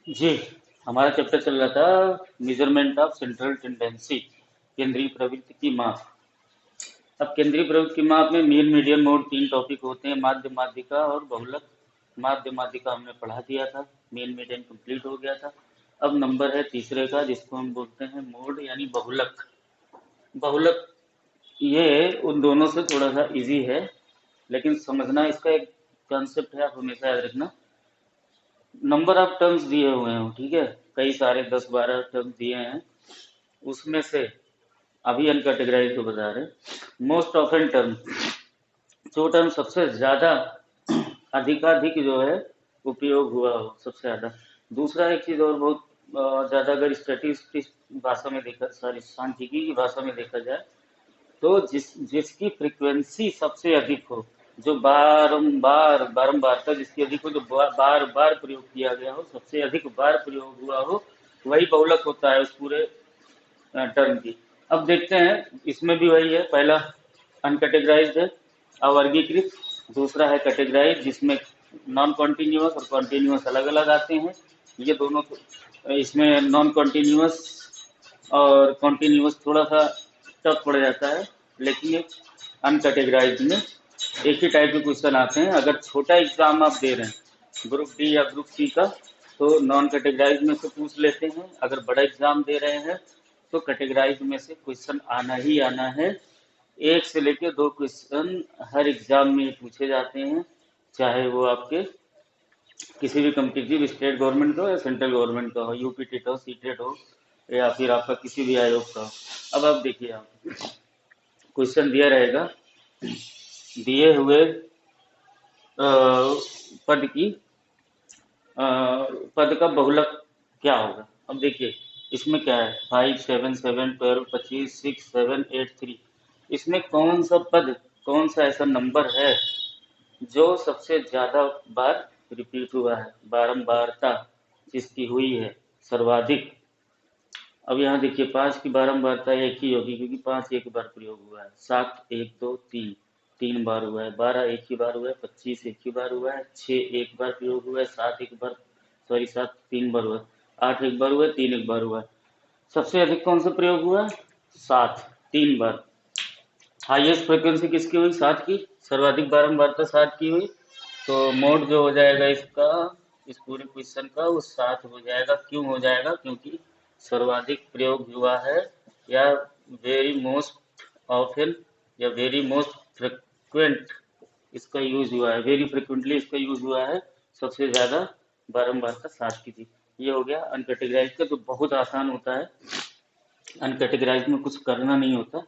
जी, हमारा चैप्टर चल रहा था मेजरमेंट ऑफ सेंट्रल टेंडेंसी, केंद्रीय प्रवृत्ति की माप। अब केंद्रीय प्रवृत्ति की माप में मीन, मीडियन, मोड तीन टॉपिक होते हैं, माध्य, माध्यिका और बहुलक। माध्य, माध्यिका हमने पढ़ा दिया था, मीन, मीडियन कंप्लीट हो गया था। अब नंबर है तीसरे का, जिसको हम बोलते हैं मोड यानी बहुलक। बहुलक ये उन दोनों से थोड़ा सा इजी है, लेकिन समझना इसका एक कॉन्सेप्ट है, आप हमेशा याद रखना। नंबर ऑफ टर्म्स दिए हुए हैं, ठीक है, कई सारे 10-12 टर्म दिए हैं, उसमें से अभी अनकैटेगराइज को बता रहे। मोस्ट ऑफन टर्म, जो टर्म सबसे ज्यादा अधिकाधिक जो है उपयोग हुआ हो, सबसे ज्यादा। दूसरा एक चीज और बहुत ज्यादा, अगर स्टैटिस्टिक्स भाषा में देखा, सॉरी सांख्यिकी की भाषा में देखा जाए, तो जिसकी फ्रीक्वेंसी सबसे अधिक हो, जो बारंबार बारंबारता जिसकी अधिक हो, जो बार बार प्रयोग किया गया हो, सबसे अधिक बार प्रयोग हुआ हो, वही बहुलक होता है उस पूरे टर्म की। अब देखते हैं, इसमें भी वही है, पहला अनकैटेगराइज्ड है, अवर्गीकृत। दूसरा है कैटेगराइज, जिसमें नॉन कॉन्टिन्यूअस और कॉन्टिन्यूअस अलग अलग आते हैं। ये दोनों इसमें नॉन कॉन्टिन्यूअस और कॉन्टिन्यूअस थोड़ा सा टफ पड़ जाता है, लेकिन अनकैटेगराइज में एक ही टाइप के क्वेश्चन आते हैं। अगर छोटा एग्जाम आप दे रहे हैं ग्रुप डी या ग्रुप सी का, तो नॉन कैटेगराइज में से पूछ लेते हैं। अगर बड़ा एग्जाम दे रहे हैं तो कैटेगराइज में से क्वेश्चन आना ही आना है। एक से लेके दो क्वेश्चन हर एग्जाम में पूछे जाते हैं, चाहे वो आपके किसी भी कम्पिटिटिव स्टेट गवर्नमेंट का हो या सेंट्रल गवर्नमेंट का हो, यूपी टेट हो, सी टेट हो, या फिर आपका किसी भी आयोग का हो। अब आप देखिए, आप क्वेश्चन दिया रहेगा, दिए हुए पद की पद का बहुलक क्या होगा। अब देखिए, इसमें क्या है, 5, 7, 7, 12, 25, 6, 7, 8, 3। इसमें कौन सा पद, कौन सा ऐसा नंबर है जो सबसे ज्यादा बार रिपीट हुआ है, बारंबारता जिसकी हुई है सर्वाधिक। अब यहाँ देखिए, 5 की बारंबारता एक ही होगी, क्योंकि 5 एक बार प्रयोग हुआ है। 7 1 2 3 तीन बार हुआ है। 12 एक ही बार हुआ है। 25 एक ही बार हुआ है। 6 एक बार प्रयोग हुआ है। 7 एक बार, सॉरी 7 तीन बार हुआ है। 8 एक बार हुआ है। 3 एक बार हुआ है। सबसे अधिक कौन सा प्रयोग हुआ है? 7, 3 बार। हाईएस्ट फ्रिक्वेंसी किसकी हुई? 7 की। सर्वाधिक बारंबारता 7 की हुई। तो मोड जो हो जाएगा इसका, इस पूरे क्वेश्चन का, वो 7 हो जाएगा। क्यों हो जाएगा? क्योंकि सर्वाधिक प्रयोग हुआ है, या वेरी मोस्ट ऑफन, या वेरी मोस्ट फ्रिक्वेंट इसका यूज हुआ है, वेरी फ्रिक्वेंटली इसका यूज हुआ है। सबसे ज्यादा बारंबारता 7 की थी। ये हो गया अनकैटेगराइज का, जो बहुत आसान होता है। अनकैटेगराइज में कुछ करना नहीं होता,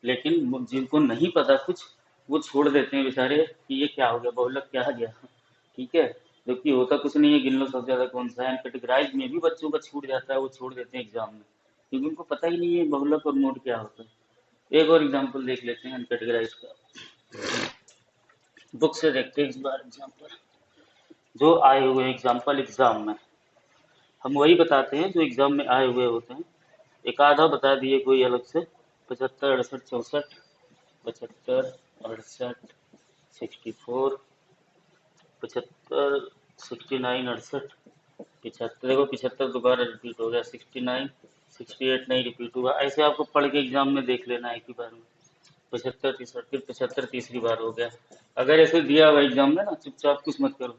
लेकिन जिनको नहीं पता कुछ, वो छोड़ देते हैं बेचारे कि ये क्या हो गया, बहुलक क्या आ गया। ठीक है, जबकि होता कुछ नहीं है, गिन लो सबसे ज्यादा कौन सा है। कैटेगराइज में भी बच्चों का छूट जाता है, वो छोड़ देते हैं एग्जाम में, क्योंकि उनको पता ही नहीं है बहुलक और मोड क्या होता है। एक और एग्जाम्पल देख लेते हैं अनकैटेगराइज का, बुक से देखते हैं इस बार एग्जाम्पल, जो आए हुए एग्जाम्पल एग्जाम में। हम वही बताते हैं जो एग्जाम में आए हुए होते हैं। एक आधा बता दिए कोई अलग से। 75, 68, 64, 75, 68, 64, 75, 69, 68, 75। देखो 75 दोबारा रिपीट हो गया। 69, 68 नहीं रिपीट हुआ। ऐसे आपको पढ़ के एग्जाम में देख लेना एक ही बार में। 75, 63, फिर 75 तीसरी बार हो गया। अगर ऐसे दिया हुआ एग्जाम में ना, चुपचाप कुछ मत करो,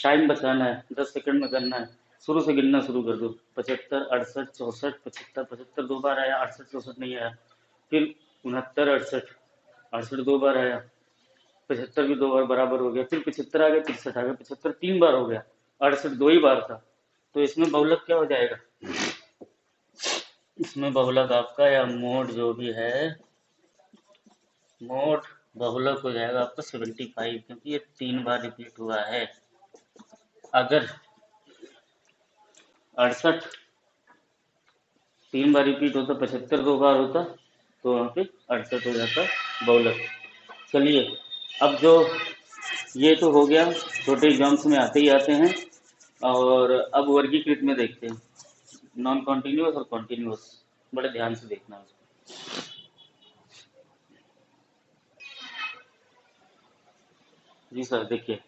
टाइम बचाना है, 10 सेकंड में करना है। शुरू से गिनना शुरू कर दो। 75, 68, 64, 75, 75 दो बार आया, 68, 64 नहीं आया। फिर 69, 68, 68 दो बार आया। 75 भी दो बार बराबर हो गया। फिर 75 आ गया, 63 आ गया। 75 3 बार हो गया, 68 दो ही बार था। तो इसमें बहुलक क्या हो जाएगा? इसमें बहुलक आपका, या मोड जो भी है, मोड बहुलक हो जाएगा आपका 75, क्योंकि ये 3 बार रिपीट हुआ है। अगर 68 3 बार रिपीट होता, 75 दो बार होता, तो वहाँ पे 68 हो जाता बहुलक। चलिए, अब जो ये तो हो गया, छोटे एग्जाम्स में आते ही आते हैं। और अब वर्गीकृत में देखते हैं, नॉन कॉन्टिन्यूअस और कॉन्टिन्यूअस। बड़े ध्यान से देखना उसको। जी सर, देखिए,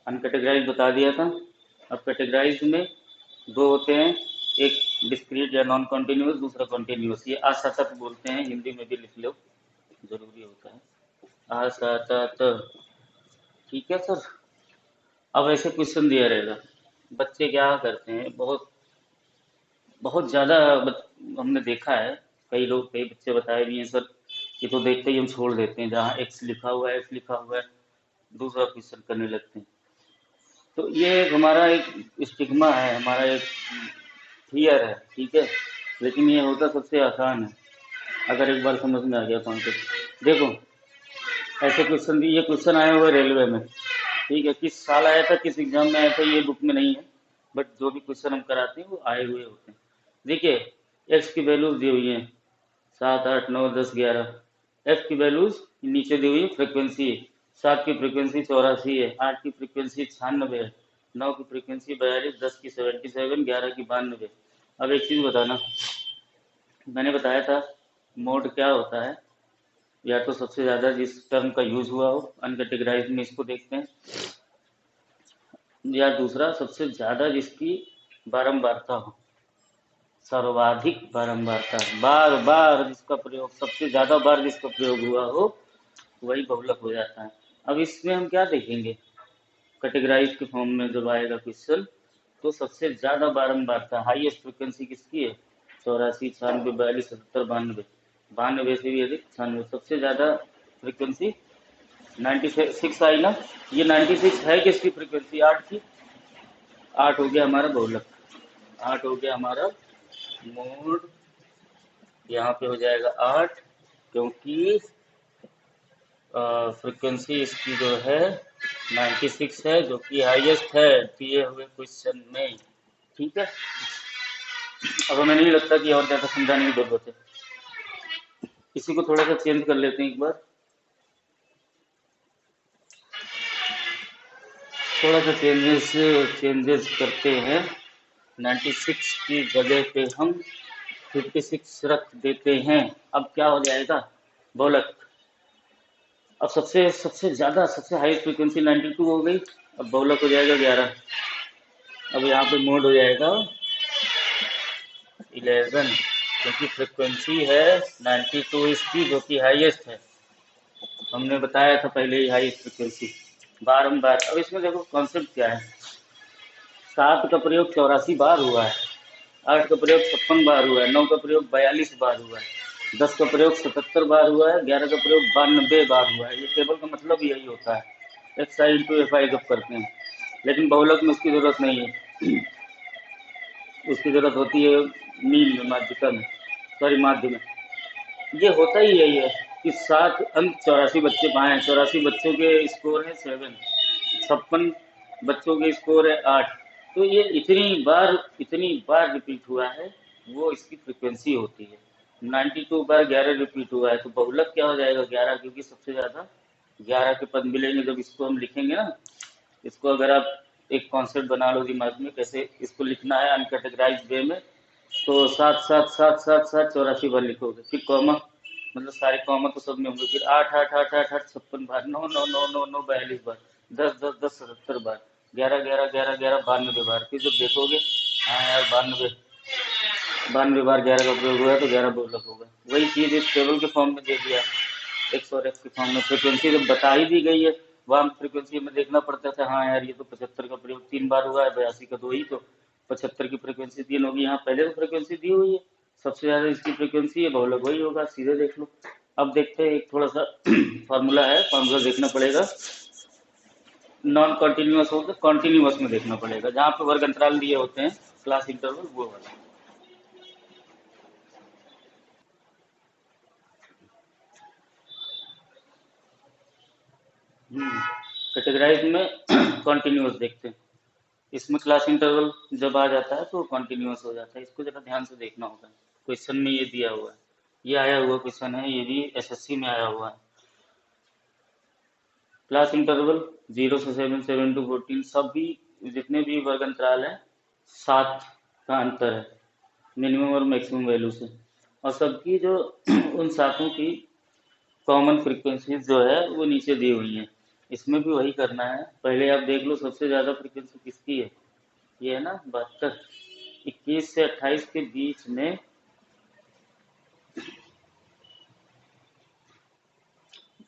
अनकैटेगराइज बता दिया था, अब कैटेगराइज में दो होते हैं, एक डिस्क्रीट या नॉन कॉन्टिन्यूस, दूसरा कॉन्टिन्यूस। ये असतत बोलते हैं, हिंदी में भी लिख लो, जरूरी होता है असतत। ठीक है सर। अब ऐसे क्वेश्चन दिया रहेगा, बच्चे क्या करते हैं, बहुत बहुत ज़्यादा हमने देखा है, कई लोग कई बच्चे बताए भी हैं सर, ये तो देखते ही हम छोड़ देते हैं, जहाँ एक्स लिखा हुआ है, एक्स लिखा हुआ है, दूसरा क्वेश्चन करने लगते हैं। तो ये हमारा एक स्टिग्मा है, हमारा एक फियर है, ठीक है। लेकिन ये होता सबसे आसान है, अगर एक बार समझ में आ गया कॉन्सेप्ट। देखो, ऐसे क्वेश्चन भी, ये क्वेश्चन आए हुए रेलवे में, ठीक है, किस साल आया था, किस एग्जाम में आया था, ये बुक में नहीं है, बट जो भी क्वेश्चन हम कराते हैं वो आए हुए होते हैं। देखिए, एक्स की वैल्यूज दी हुई है 7, 8, 9, 10, 11। एफ की वैल्यूज नीचे दी हुई है, फ्रिक्वेंसी है, 7 की फ्रिक्वेंसी 84 है, 8 की फ्रिक्वेंसी 96 है, 9 की फ्रिक्वेंसी 42, 10 की 77, 11 की 92। अब एक चीज़ बताना, मैंने बताया था मोड क्या होता है, या तो सबसे ज़्यादा जिस टर्म का यूज हुआ हो अनकैटेगराइज में, इसको देखते हैं, या दूसरा सबसे ज़्यादा जिसकी बारंबारता हो, सर्वाधिक बारंबारता, बार बार जिसका प्रयोग, सबसे ज़्यादा बार जिसका प्रयोग हुआ हो, वही बहुलक हो जाता है। अब इसमें हम क्या देखेंगे, कैटेगराइज के फॉर्म में जब आएगा क्वेश्चन, तो सबसे ज़्यादा बारंबारता, हाईएस्ट फ्रिक्वेंसी किसकी है, 84, 96, 42, 77, 92, 92 से भी अधिक 96, सबसे ज़्यादा फ्रिक्वेंसी 96 आई ना। ये 96 है किसकी फ्रिक्वेंसी, 8 की। 8 हो गया हमारा बहुलक, 8 हो गया हमारा मोड, यहाँ पे हो जाएगा 8, क्योंकि फ्रिक्वेंसी इसकी जो है 96 है, जो कि हाईएस्ट है दिए हुए क्वेश्चन में। ठीक है। अब हमें नहीं लगता कि और ज़्यादा समझाने की जरूरत है, इसी को थोड़ा सा चेंज कर लेते हैं एक बार, थोड़ा सा चेंजेस करते हैं। 96 की जगह पे हम 56 रख देते हैं। अब क्या हो जाएगा, बहुलक। अब सबसे सबसे ज़्यादा, सबसे हाई फ्रिक्वेंसी 92 हो गई, अब बहुलक हो जाएगा 11। अब यहाँ पे मोड हो जाएगा 11, क्योंकि फ्रिक्वेंसी है 92 इसकी, जो कि हाईएस्ट है, हमने बताया था पहले ही, हाईएस्ट फ्रिक्वेंसी बारंबार। अब इसमें देखो कॉन्सेप्ट क्या है, 7 का प्रयोग 84 बार हुआ है, 8 का प्रयोग 56 बार हुआ है, 9 का प्रयोग 42 बार हुआ है, 10 का प्रयोग 77 बार हुआ है, 11 का प्रयोग 92 बार हुआ है। ये टेबल का मतलब यही होता है, x I into F I जब करते हैं। लेकिन बहुलक में उसकी जरूरत नहीं है, उसकी जरूरत होती है मीन में, माध्यिका में, सॉरी माध्य में। ये होता ही यही है कि 7 अंक 84 बच्चे पाए, 84 बच्चों के स्कोर है 7, 56 बच्चों के स्कोर है 8। तो ये इतनी बार रिपीट हुआ है, वो इसकी फ्रिक्वेंसी होती है। 92 बार 11 रिपीट हुआ है, तो बहुलक क्या हो जाएगा, 11, क्योंकि सबसे ज़्यादा 11 के पद मिलेंगे जब इसको हम लिखेंगे ना। इसको अगर आप एक कॉन्सेप्ट बना लो दिमाग में, कैसे इसको लिखना है अनकैटेगराइज वे में, तो 7 7 7 7 7 84 बार लिखोगे, फिर कॉमा, मतलब सारे कॉमा तो सब में होंगे, फिर 8 8 8 8 8 56 बार, 9 9 9 9 9 42 बार, 10 10 10 77 बार, 11 11 11 11 92 बार। फिर जब देखोगे, हाँ यार 92 बार 11 का प्रयोग हुआ है, तो 11 बहुलक होगा। वही चीज़ इस टेबल के फॉर्म में दे दिया, एक्स और एक्स के फॉर्म में फ्रिक्वेंसी जब बता ही दी गई है, वहाँ फ्रिक्वेंसी में देखना पड़ता था, हाँ यार ये तो 75 का प्रयोग 3 बार हुआ है, 82 का 2 ही, तो 75 की फ्रिक्वेंसी 3 होगी, यहाँ पहले तो फ्रिक्वेंसी दी हुई है, सबसे ज़्यादा इसकी फ्रिक्वेंसी है, बहुलक वही होगा, सीधे देख लो। अब देखते हैं, एक थोड़ा सा फार्मूला है, फार्मूला देखना पड़ेगा, नॉन कॉन्टिन्यूस हो तो कॉन्टिन्यूस में देखना पड़ेगा, जहाँ पे वर्ग अंतराल दिए होते हैं, क्लास इंटरवल, वो वाला। कैटेगराइज में कॉन्टिन्यूस देखते हैं, इसमें क्लास इंटरवल जब आ जाता है तो कॉन्टिन्यूस हो जाता है, इसको जरा ध्यान से देखना होगा। क्वेश्चन में ये दिया हुआ है, ये आया हुआ क्वेश्चन है, ये भी एसएससी में आया हुआ है। क्लास इंटरवल 0 से 7, 7 to 14, सभी जितने भी वर्ग अंतराल है, 7 का अंतर है मिनिमम और मैक्सिमम वैल्यू से, और सबकी जो उन सातों की कॉमन फ्रीक्वेंसी जो है वो नीचे दी हुई है। इसमें भी वही करना है, पहले आप देख लो सबसे ज़्यादा फ्रीक्वेंसी किसकी है, ये है ना 72, 21 से 28 के बीच में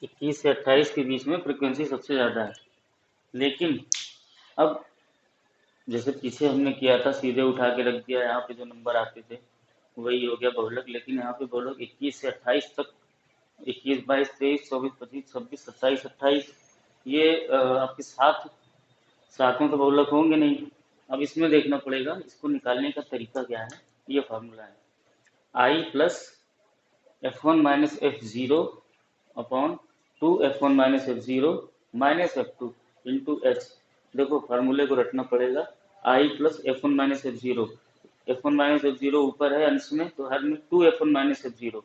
21 से 28 के बीच में फ्रिक्वेंसी सबसे ज़्यादा है। लेकिन अब जैसे पीछे हमने किया था, सीधे उठा के रख दिया, यहाँ पे जो नंबर आते थे वही हो गया बहुलक। लेकिन यहाँ पे बहुलक 21 से 28 तक, 21, 22, 23, 24, 25, 26, 27, 28, ये आपके साथ साथ में तो बहुलक होंगे नहीं। अब इसमें देखना पड़ेगा इसको निकालने का तरीका क्या है। ये फार्मूला है I plus F1 minus F0 upon 2 F1 minus F0 minus F2 into h. देखो फार्मूले को रटना पड़ेगा, आई plus F1 minus F0, F1 minus F0 ऊपर है अंश में, तो हर में 2 F1 माइनस F0,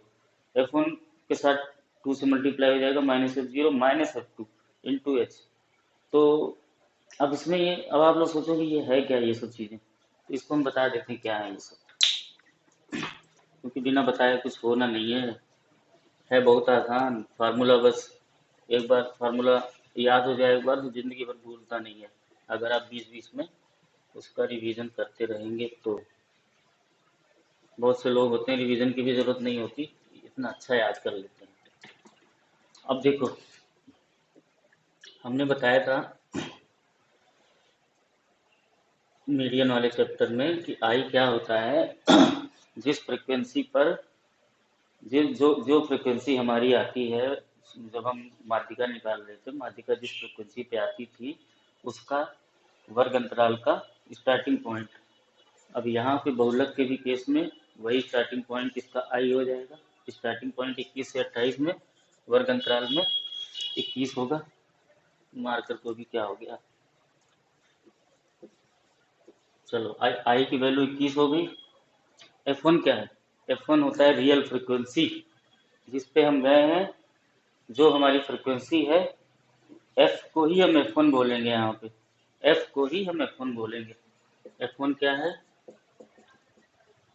F1 के साथ 2 से मल्टीप्लाई हो जाएगा, minus F0 minus F2 into H. तो अब इसमें ये, अब आप लोग सोचोगे ये है क्या ये सब चीज़ें, तो इसको हम बता देते हैं क्या है ये सब, क्योंकि बिना बताए कुछ होना नहीं है बहुत आसान फार्मूला। बस एक बार फार्मूला याद हो जाए एक बार तो जिंदगी भर भूलता नहीं है, अगर आप बीच बीच में उसका रिवीजन करते रहेंगे तो। बहुत से लोग होते हैं रिवीजन की भी जरूरत नहीं होती, इतना अच्छा याद कर लेते हैं। अब देखो हमने बताया था मीडियन वाले चैप्टर में कि आई क्या होता है जिस फ्रिक्वेंसी पर जिस जो जो फ्रिक्वेंसी हमारी आती है, जब हम माध्यिका निकाल रहे थे, माध्यिका जिस फ्रिक्वेंसी पे आती थी उसका वर्ग अंतराल का स्टार्टिंग पॉइंट। अब यहाँ पे बहुलक के भी केस में वही स्टार्टिंग पॉइंट इसका आई हो जाएगा। स्टार्टिंग पॉइंट 21 से 28 में, वर्ग अंतराल में 21 होगा। मार्कर को भी क्या हो गया, चलो आई की वैल्यू 21 हो गई। F1 क्या है, F1 होता है रियल फ्रिक्वेंसी जिस पे हम गए हैं, जो हमारी फ्रिक्वेंसी है F को ही हम F1 बोलेंगे। यहाँ पे F को ही हम F1 बोलेंगे। F1 क्या है,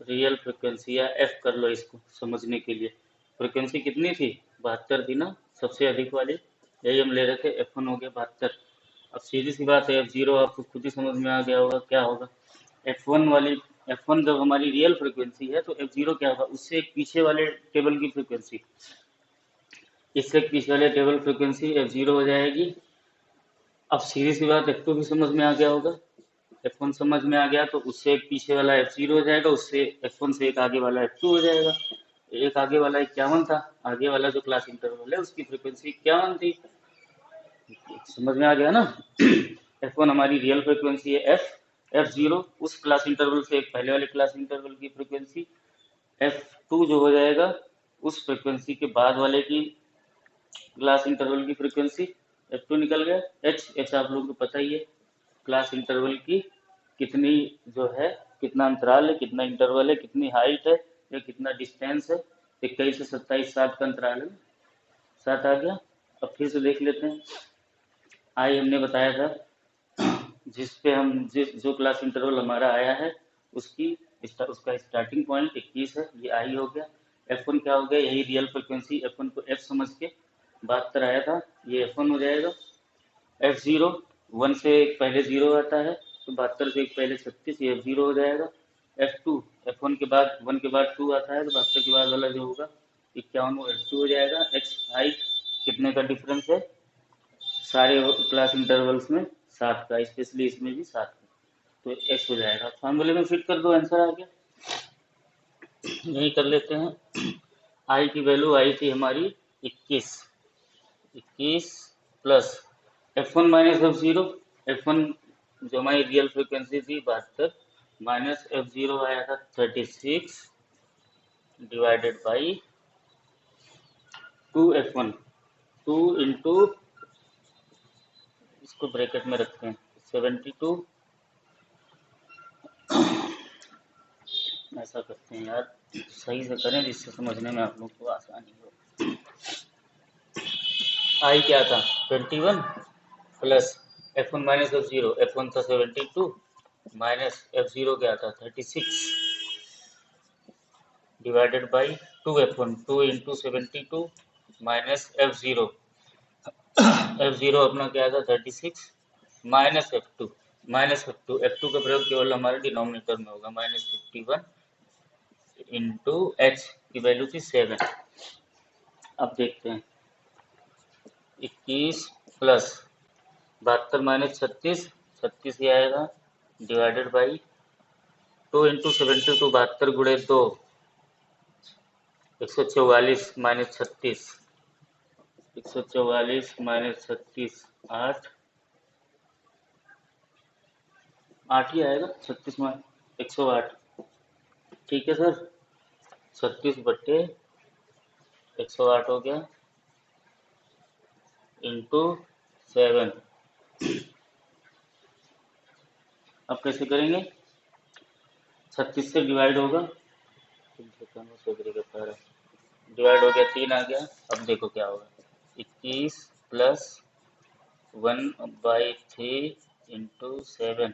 रियल फ्रिक्वेंसी, या F कर लो इसको समझने के लिए। फ्रिक्वेंसी कितनी थी, 72 थी ना सबसे अधिक वाली, यही हम ले रहे थे, F1 हो गया 72। अब सीधी सी बात है, F0 आपको खुद ही समझ में आ गया होगा क्या होगा। F1 वाली, F1 जब हमारी रियल फ्रिक्वेंसी है तो F0 क्या होगा, उससे एक पीछे वाले टेबल की फ्रिक्वेंसी, इससे पीछे वाले टेबल फ्रिक्वेंसी F0 हो जाएगी। अब सीधी सी बात F2 भी समझ में आ गया होगा, F1 समझ में आ गया तो उससे एक पीछे वाला F0 हो जाएगा, उससे F1 से एक आगे वाला F2 हो जाएगा। एक आगे वाला 51 था, आगे वाला जो क्लास इंटरवल है उसकी फ्रिक्वेंसी 51 थी। समझ में आ गया ना। F1 हमारी रियल फ्रिक्वेंसी है, F0 उस क्लास इंटरवल से एक पहले वाले क्लास इंटरवल की फ्रिक्वेंसी, F2 जो हो जाएगा उस फ्रिक्वेंसी के बाद वाले की क्लास इंटरवल की फ्रिक्वेंसी। F2 निकल गया। एच आप लोगों को पता ही है, क्लास इंटरवल की कितनी जो है, कितना अंतराल है, कितना इंटरवल है, कितनी हाइट है या कितना डिस्टेंस है। 21 से 27 7 का अंतराल है, 7 आ गया। अब फिर से देख लेते हैं। आई हमने बताया था जिस पे हम जो क्लास इंटरवल हमारा आया है उसकी उसका स्टार्टिंग पॉइंट 21 है, ये आई हो गया। F1 क्या हो गया, यही रियल फ्रिक्वेंसी, F1 को F समझ के 72 आया था, ये F1 हो जाएगा। F0 1 से पहले 0 आता है तो 72 से एक पहले 36, ये F0 हो जाएगा। F2 F1 के बाद 1 के बाद 2 आता है तो 72 के बाद वाला जो होगा 51, वो F2 हो जाएगा। X हाइट कितने का डिफरेंस है, सारे क्लास इंटरवल्स में 7 का, स्पेशली इसमें भी 7 का, तो X हो जाएगा। फॉर्मूले में फिट कर दो, आंसर आ गया। यही कर लेते हैं। आई की वैल्यू आई थी हमारी 21, 21 plus F1 minus F0, F1 जो हमारी रियल फ्रिक्वेंसी थी 72, माइनस F0 आया था 36 डिवाइडेड बाई 2F1, 2 इंटू, इसको ब्रैकेट में रखते हैं 72। ऐसा करते हैं यार, सही से करें जिससे समझने में आप लोग को आसानी हो। आई क्या था 21 plus F1 minus F0, F1 था 72 माइनस F0 क्या था 36 divided by 2F1, 2 into 72 minus F0, F0 अपना क्या था 36 माइनस F2, -52 का प्रयोग केवल हमारे डिनोमिनेटर में होगा। -51 इंटू एच की वैल्यू थी 7। अब देखते हैं 21 प्लस 72 माइनस 36, 36 ही आएगा, डिवाइडेड बाई 2 इंटू 72, 72 गुणे 2, 144 माइनस 36, 144 माइनस 36, 8 ही आएगा। 36 में 108, ठीक है सर। 36/108 हो गया, इंटू 7। अब कैसे करेंगे? 36 से डिवाइड होगा, डिवाइड हो गया, 3 आ गया। अब देखो क्या होगा, 21 प्लस 1/3 इंटू 7,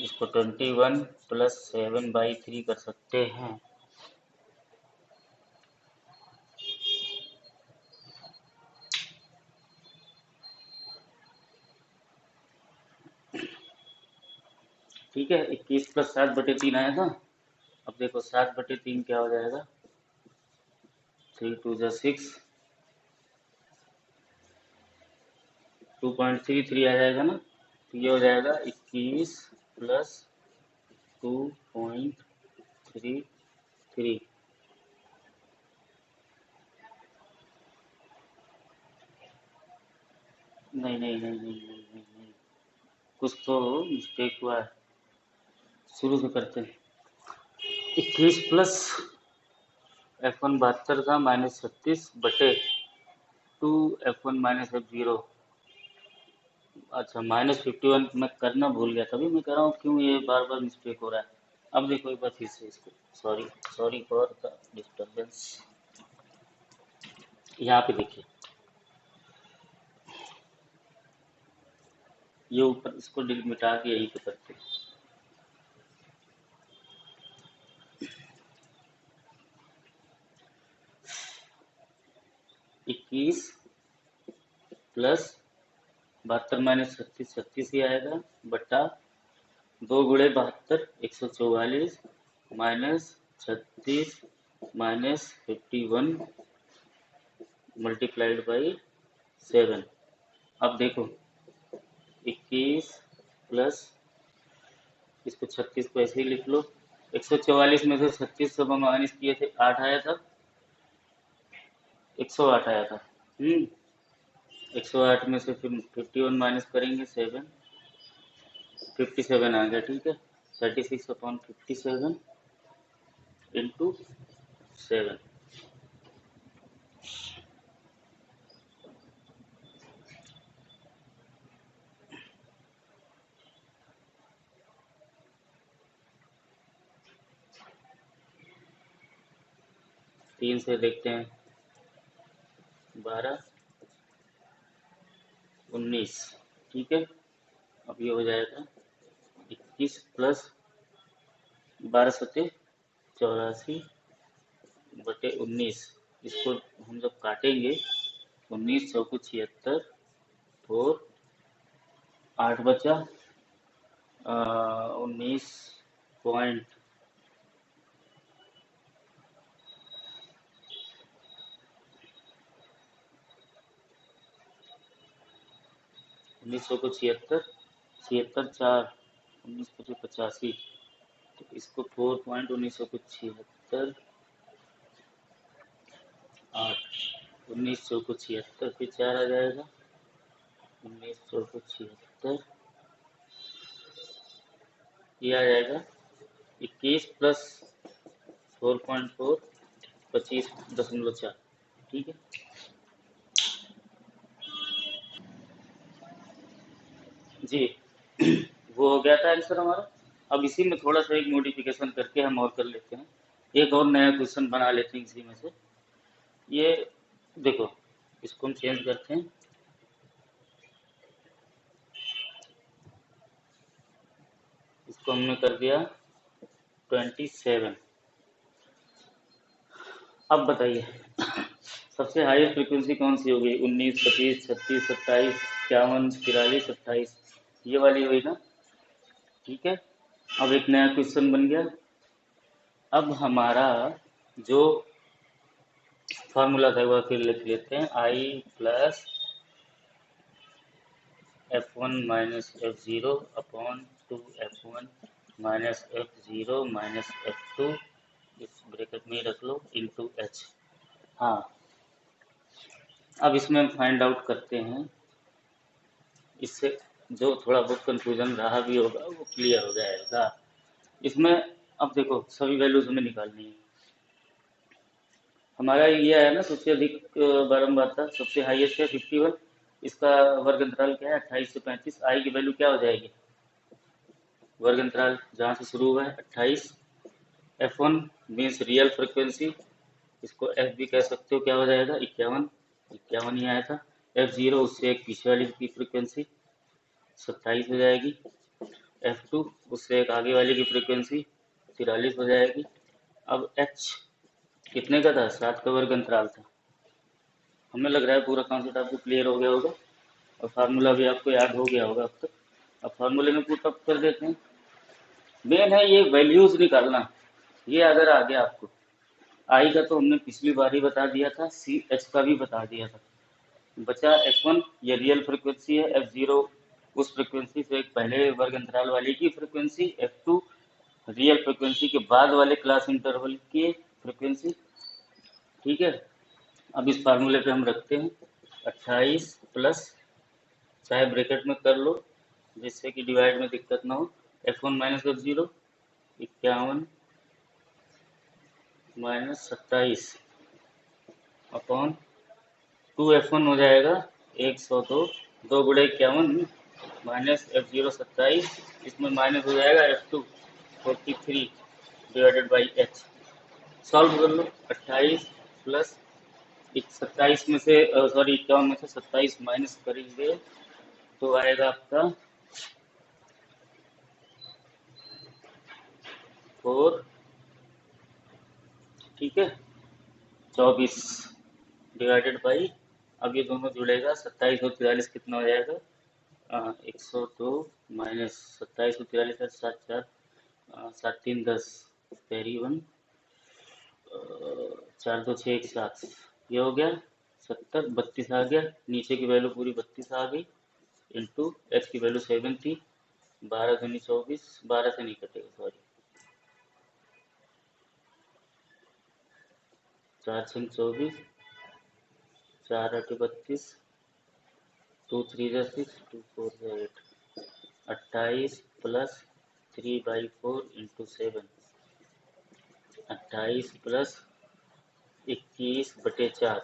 इसको 21 प्लस 7/3 कर सकते हैं। ठीक है, 21 प्लस 7/3 आया था। अब देखो 7/3 क्या हो जाएगा, 3 2 जा 6, 2.33 आ जाएगा ना। तो ये हो जाएगा 21 प्लस 2.33। नहीं नहीं नहीं नहीं नहीं नहीं नहीं, कुछ तो मिस्टेक हुआ है। शुरू से करते हैं। 21 प्लस F1 72 था, -36/2 F1 माइनस F0। अच्छा, -51 मैं करना भूल गया, तभी मैं कह रहा हूँ क्यों ये बार बार मिस्टेक हो रहा है। अब देखो एक बार फिर से इसको, sorry sorry for the disturbance. यहाँ पे देखिए, ये ऊपर इसको मिटा के यहीं पे करते हैं। इक्कीस प्लस 72 माइनस 36, 36 ही आएगा, बटा 2 गुणे 72, 144 माइनस 36 माइनस 51 मल्टीप्लाइड बाई 7। अब देखो 21 प्लस, इसको 36 को ऐसे ही लिख लो। 144 में से 36 सब माइनस किए थे, 8 आया था, 108 आया था। 108 में से फिर 51 माइनस करेंगे 7, 57 आ गया, ठीक है। 36/57 इंटू 7। 3 से देखते हैं, 12 19, ठीक है। अब ये हो जाएगा 21 प्लस 12/84/19। इसको हम जब काटेंगे, 19 चौको 76, और 8 बचा 19 पॉइंट 19 चौको 76, 76 4, 19 पचे 85। तो इसको 4.1976 8, 19 चौको 76, फिर 4 आ जाएगा, 19 चौको 76, ये आ जाएगा 21 प्लस 4.4, 25.4, ठीक है। जी वो हो गया था आंसर हमारा। अब इसी में थोड़ा सा एक मॉडिफिकेशन करके हम और कर लेते हैं, एक और नया क्वेश्चन बना लेते हैं इसी में से। ये देखो, इसको हम चेंज करते हैं, इसको हमने कर दिया 27। अब बताइए सबसे हाईएस्ट फ्रीक्वेंसी कौन सी होगी, 19, 25, 36, 27 51, 43, 28, ये वाली हुई ना। ठीक है, अब एक नया क्वेश्चन बन गया। अब हमारा जो फॉर्मूला था वह फिर लिख लेते हैं, I plus F1 minus F0 upon 2F1 minus F0 minus F2, इस ब्रैकेट में रख लो, इंटू एच। हाँ, अब इसमें हम फाइंड आउट करते हैं, इससे जो थोड़ा बहुत कंफ्यूजन रहा भी होगा वो क्लियर हो जाएगा। इसमें अब देखो सभी वैल्यूज हमें निकालनी है। हमारा ये है ना, सबसे अधिक बारंबार था, सबसे हाईएस्ट है 51, इसका वर्ग अंतराल क्या है 28 से 35। आई की वैल्यू क्या हो जाएगी, वर्ग अंतराल जहाँ से शुरू हुआ है 28। F1 मीन्स रियल फ्रिक्वेंसी, इसको एफ भी कह सकते हो, क्या हो जाएगा 51, 51 ही आया था। F0 उससे एक पीछे वाली की फ्रिक्वेंसी 27 हो जाएगी। F2 उससे एक आगे वाले की फ्रिक्वेंसी 43 हो जाएगी। अब H कितने का था, 7 का वर्ग अंतराल था। हमें लग रहा है पूरा कॉन्सेप्ट आपको क्लियर हो गया होगा और फार्मूला भी आपको याद हो गया होगा अब तक। अब फार्मूले में पुट अप कर देते हैं। मेन है ये वैल्यूज निकालना, ये अगर आ गया आपको। आई का तो हमने पिछली बार ही बता दिया था, सी एच का भी बता दिया था। बचा F1, ये रियल फ्रिक्वेंसी है। F0 उस फ्रिक्वेंसी से एक पहले वर्ग अंतराल वाले की फ्रिक्वेंसी। F2 रियल फ्रिक्वेंसी के बाद वाले क्लास इंटरवल की फ्रिक्वेंसी। ठीक है, अब इस फार्मूले पे हम रखते हैं 28 प्लस, चाहे ब्रैकेट में कर लो जिससे कि डिवाइड में दिक्कत ना हो, F1 minus F0 51 minus 27 upon 2F1 हो जाएगा 102, 2 गुणे 51 माइनस F0 27, इसमें माइनस हो जाएगा F2 43 divided by H. Solve कर लो, 28 प्लस 27 में से सॉरी 51 में से 27 माइनस करेंगे तो आएगा आपका 4, ठीक है, 24 डिवाइडेड बाई, अब ये दोनों जुड़ेगा, 27 और 43 कितना हो जाएगा 102 माइनस 27 और 43 7 4 7 3 10 कैरी 1 4 2 6 1 7, ये हो गया 70, 32 आ गया, नीचे की वैल्यू पूरी 32 आ गई, इंटू एच की वैल्यू 7 थी, 12 दूनी 24, 12 से नहीं कटेगा सॉरी, 4 6 24, 4 8 32, 2 3 6, 2 4 8, 28 प्लस 3/4 इंटू 7, 28 प्लस 21/4।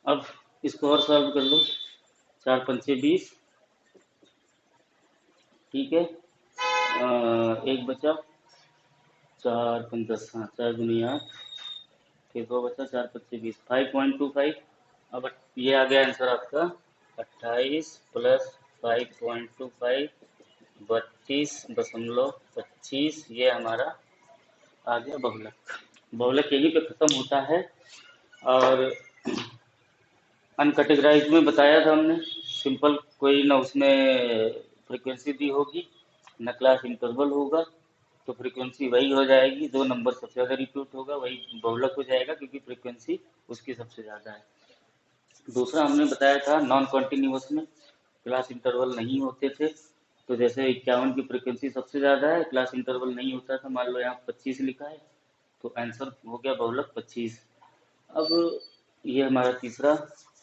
अब इसको और सॉल्व कर लो, 4 पंचे 20, ठीक है, एक बचा, 4 5 10, हाँ 4 दूनी 8, फिर 2 बचा, 4 पंचे 20, 5.25। अब ये आ गया आंसर आपका 28 प्लस 5.25 32.25, ये हमारा आ गया बहुलक। बहुलक यहीं पे खत्म होता है। और अनकैटेगराइज में बताया था हमने, सिंपल कोई ना उसमें फ्रीक्वेंसी दी होगी न क्लास इंटरवल होगा, तो फ्रीक्वेंसी वही हो जाएगी, दो नंबर सबसे ज़्यादा रिपीट होगा वही बहुलक हो जाएगा क्योंकि फ्रीक्वेंसी उसकी सबसे ज़्यादा है। दूसरा हमने बताया था नॉन कॉन्टिन्यूस में क्लास इंटरवल नहीं होते थे, तो जैसे 51 की फ्रीक्वेंसी सबसे ज़्यादा है, क्लास इंटरवल नहीं होता था, मान लो यहाँ 25 लिखा है, तो आंसर हो गया बहुलक 25। अब ये हमारा तीसरा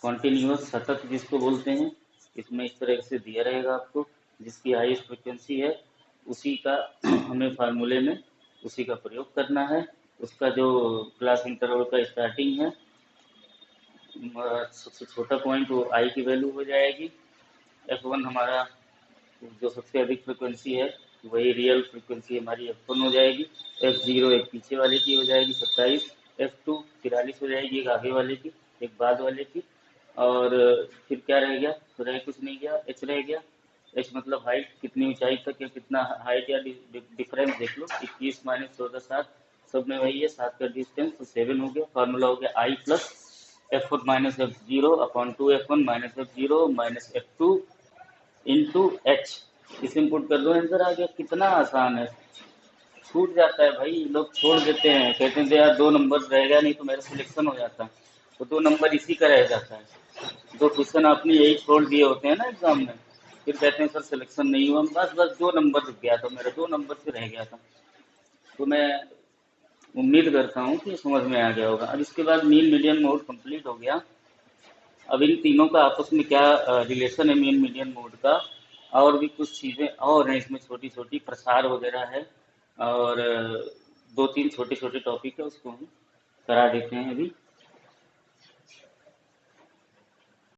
कॉन्टिन्यूस सतत जिसको बोलते हैं, इसमें इस तरह से दिया रहेगा आपको, जिसकी हाईएस्ट फ्रिक्वेंसी है उसी का हमें फार्मूले में उसी का प्रयोग करना है। उसका जो क्लास इंटरवल का स्टार्टिंग है, सबसे छोटा पॉइंट वो आई की वैल्यू हो जाएगी। F1 हमारा जो सबसे अधिक फ्रिक्वेंसी है वही रियल फ्रिक्वेंसी हमारी F1 हो जाएगी। F0 एक पीछे वाले की हो जाएगी 27, F2 43 हो जाएगी एक आगे वाले की एक बाद वाले की, और फिर क्या रह गया, तो रह कुछ नहीं गया, H रह गया। H मतलब हाइट, कितनी ऊंचाई तक या कितना हाइट या डिफरेंस देख लो, 21 माइनस 14 7, सब में वही है, 7 का डिस्टेंस, तो 7 हो गया। फार्मूला हो गया I plus F1 minus F0 upon 2F1 minus F0 minus F2 into H। इसे इनपुट कर दो, आंसर आ गया। कितना आसान है। छूट जाता है भाई, लोग छोड़ देते हैं, कहते हैं यार 2 नंबर रहेगा नहीं तो मेरा सिलेक्शन हो जाता, तो 2 नंबर इसी का रह जाता है। जो क्वेश्चन आपने यही छोड़ दिए होते हैं ना एग्जाम में, फिर कहते हैं सर सिलेक्शन नहीं हुआ, बस बस 2 नंबर रुक गया था मेरा, 2 नंबर से रह गया था। तो मैं उम्मीद करता हूँ कि समझ में आ गया होगा। अब इसके बाद मीन मीडियन मोड कंप्लीट हो गया। अब इन तीनों का आपस में क्या रिलेशन है मीन मीडियन मोड का, और भी कुछ चीज़ें और हैं इसमें, छोटी छोटी प्रसार वगैरह है, और 2-3 छोटे छोटे टॉपिक है, उसको हम करा देते हैं अभी।